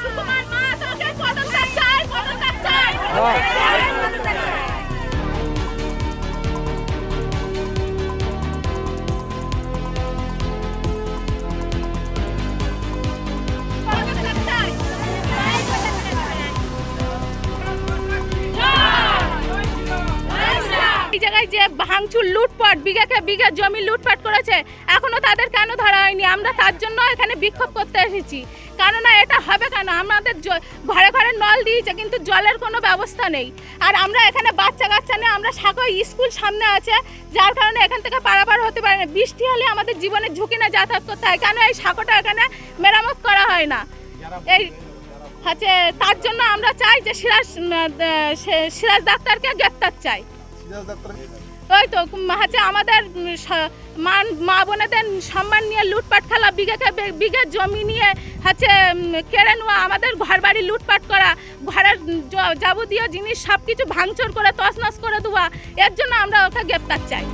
সুকুমার মাহাতোকে পদত্যাগ চাই, পদত্যাগ চাই। এই জায়গায় যে ভাঙচুর লুটপাট বিঘাকে বিঘা জমি লুটপাট করেছে এখনো তাদের কেন ধরা হয়নি? আমরা তার জন্য এখানে বিক্ষোভ করতে এসেছি। কেননা এটা হবে কেন? আমাদের ঘরে ঘরে নল দিয়েছে কিন্তু জলের কোনো ব্যবস্থা নেই। আর আমরা এখানে বাচ্চা কাচ্চা নিয়ে আমরা সাগর স্কুল সামনে আছে, যার কারণে এখান থেকে পারাপার হতে পারে না। বৃষ্টি হলে আমাদের জীবনের ঝুঁকি না যাতায়াত করতে হয়। কেন এই সাঁকোটা এখানে মেরামত করা হয় না? এই হচ্ছে তার জন্য আমরা চাই যে সিরাজ ডাক্তারকে গ্রেপ্তার চাই। ওই তো হচ্ছে আমাদের মা বোনেদের সম্মান নিয়ে লুটপাট খেলা, বিঘাকে বিঘা জমি নিয়ে হচ্ছে কেড়ে নেওয়া, আমাদের ঘর বাড়ি লুটপাট করা, ঘরের যাবতীয় জিনিস সব কিছু ভাঙচুর করে তছনছ করে দেওয়া, এর জন্য আমরা ওকে গ্রেপ্তার চাই।